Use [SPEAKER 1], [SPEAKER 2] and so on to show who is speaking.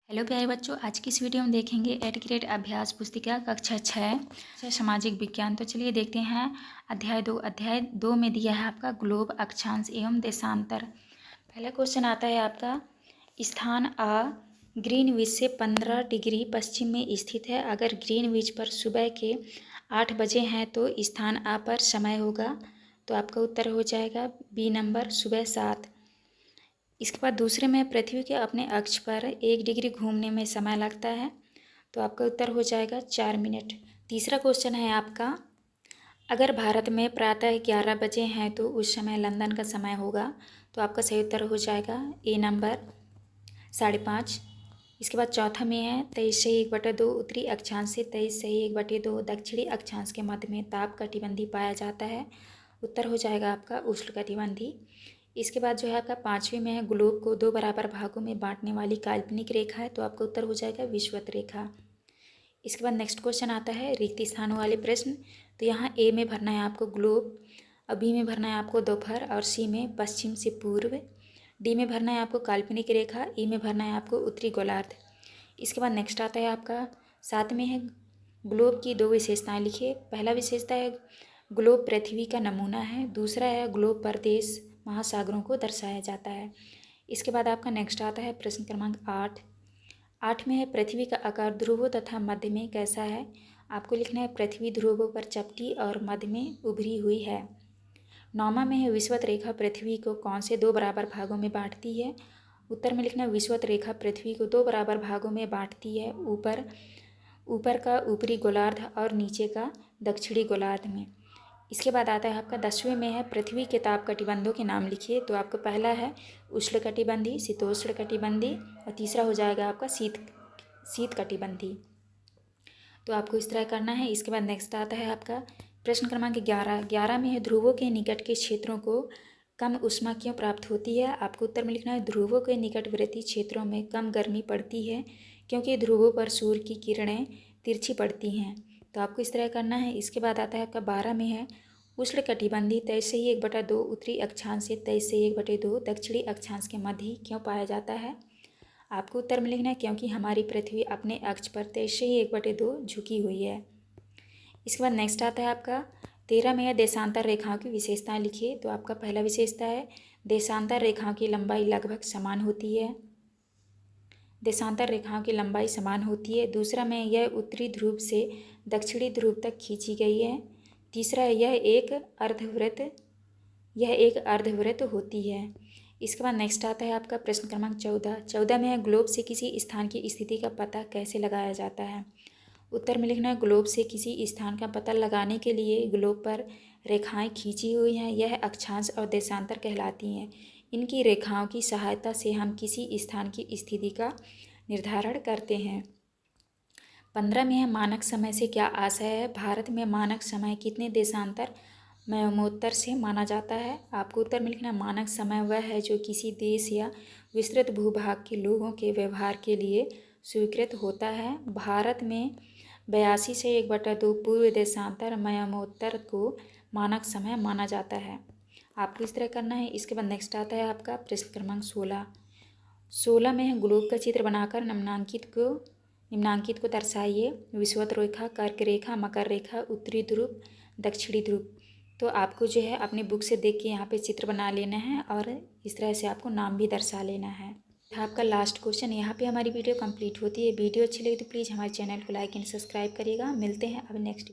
[SPEAKER 1] Hello प्यारे बच्चों, आज की इस वीडियो में देखेंगे 8th ग्रेड अभ्यास पुस्तिका कक्षा 6 सामाजिक विज्ञान। तो चलिए देखते हैं अध्याय 2 में दिया है आपका ग्लोब, अक्षांश एवं देशांतर। पहला क्वेश्चन आता है आपका, स्थान आ ग्रीनविच से 15 डिग्री पश्चिम में स्थित है। अगर ग्रीनविच पर सुबह के 8 बजे हैं तो स्थान आ पर समय होगा। तो आपका उत्तर हो जाएगा बी नंबर, सुबह 7। इसके बाद दूसरे में पृथ्वी के अपने अक्ष पर 1 डिग्री घूमने में समय लगता है। तो आपका उत्तर हो जाएगा 4 मिनट। तीसरा क्वेश्चन है आपका, अगर भारत में प्रातः 11 बजे हैं तो उस समय लंदन का समय होगा। तो आपका सही उत्तर हो जाएगा ए नंबर, 5:30। इसके बाद चौथा में है 23/1/2 उत्तरी अक्षांश से 23/1/2 दक्षिणी अक्षांश के मध्य में ताप कटिबंधी पाया जाता है। उत्तर हो जाएगा आपका उष्णकटिबंधी। इसके बाद जो है आपका 5वें में है, ग्लोब को 2 बराबर भागों में बांटने वाली काल्पनिक रेखा है। तो आपका उत्तर हो जाएगा विषुवत रेखा। इसके बाद नेक्स्ट क्वेश्चन आता है रिक्त स्थानों वाले प्रश्न। तो यहाँ ए में भरना है आपको ग्लोब, और बी में भरना है आपको दोपहर, और सी में पश्चिम से पूर्व, डी में भरना है आपको काल्पनिक रेखा, ई में भरना है आपको उत्तरी गोलार्ध। इसके बाद नेक्स्ट आता है आपका 7 में है, ग्लोब की 2 विशेषताएं लिखिए। पहला विशेषता है ग्लोब पृथ्वी का नमूना है, दूसरा है ग्लोब प्रदेश महासागरों को दर्शाया जाता है। इसके बाद आपका नेक्स्ट आता है प्रश्न क्रमांक 8 में है, पृथ्वी का आकार ध्रुवों तथा मध्य में कैसा है। आपको लिखना है पृथ्वी ध्रुवों पर चपटी और मध्य में उभरी हुई है। 9वां में है, विषुवत रेखा पृथ्वी को कौन से 2 बराबर भागों में बांटती है। उत्तर में लिखना है विषुवत रेखा पृथ्वी को 2 बराबर भागों में बांटती है, ऊपर का ऊपरी गोलार्ध और नीचे का दक्षिणी गोलार्ध में। इसके बाद आता है आपका 10वें में है, पृथ्वी के ताप कटिबंधों के नाम लिखिए। तो आपका पहला है उष्ण कटिबंधी, शीतोष्ण कटिबंधी, और तीसरा हो जाएगा आपका शीत कटिबंधी। तो आपको इस तरह करना है। इसके बाद नेक्स्ट आता है आपका प्रश्न क्रमांक 11 में है, ध्रुवों के निकट के क्षेत्रों को कम ऊष्मा क्यों प्राप्त होती है। आपको उत्तर में लिखना है ध्रुवों के निकटवर्ती क्षेत्रों में कम गर्मी पड़ती है क्योंकि ध्रुवों पर सूर्य की किरणें तिरछी पड़ती हैं। तो आपको इस तरह करना है। इसके बाद आता है आपका 12 में है, उष्ण कटिबंधी 23/1/2 उत्तरी अक्षांश से 23/1/2 दक्षिणी अक्षांश के मध्य क्यों पाया जाता है। आपको उत्तर में लिखना है क्योंकि हमारी पृथ्वी अपने अक्ष पर 23/1/2 झुकी हुई है। इसके बाद नेक्स्ट आता है आपका 13 में है, देशांतर रेखाओं की विशेषताएं लिखिए। तो आपका पहला विशेषता है देशांतर रेखाओं की लंबाई लगभग समान होती है। देशांतर रेखाओं की लंबाई समान होती है। दूसरा में यह उत्तरी ध्रुव से दक्षिणी ध्रुव तक खींची गई है। तीसरा है यह एक अर्धवृत्त होती है। इसके बाद नेक्स्ट आता है आपका प्रश्न क्रमांक 14 में है, ग्लोब से किसी स्थान की स्थिति का पता कैसे लगाया जाता है। उत्तर में लिखना है ग्लोब से किसी स्थान का पता लगाने के लिए ग्लोब पर रेखाएं खींची हुई हैं, यह अक्षांश और देशांतर कहलाती हैं। इनकी रेखाओं की सहायता से हम किसी स्थान की स्थिति का निर्धारण करते हैं। 15 में है, मानक समय से क्या आशय है। भारत में मानक समय कितने देशांतर मयोमोत्तर से माना जाता है। आपको उत्तर में लिखना, मानक समय वह है जो किसी देश या विस्तृत भूभाग के लोगों के व्यवहार के लिए स्वीकृत होता है। भारत में 82 से 1/2 पूर्व देशांतर मयोमोत्तर को मानक समय माना जाता है। आपको इस तरह करना है। इसके बाद नेक्स्ट आता है आपका प्रश्न क्रमांक 16 में है, ग्लोब का चित्र बनाकर निम्नांकित को दर्शाइए। विषुवत रेखा, कर्क रेखा, मकर रेखा, उत्तरी ध्रुव, दक्षिणी ध्रुव। तो आपको जो है अपनी बुक से देख के यहाँ पे चित्र बना लेना है और इस तरह से आपको नाम भी दर्शा लेना है। आपका लास्ट क्वेश्चन। यहाँ पे हमारी वीडियो कंप्लीट होती है। वीडियो अच्छी लगी तो प्लीज़ हमारे चैनल को लाइक एंड सब्सक्राइब करिएगा। मिलते हैं अब नेक्स्ट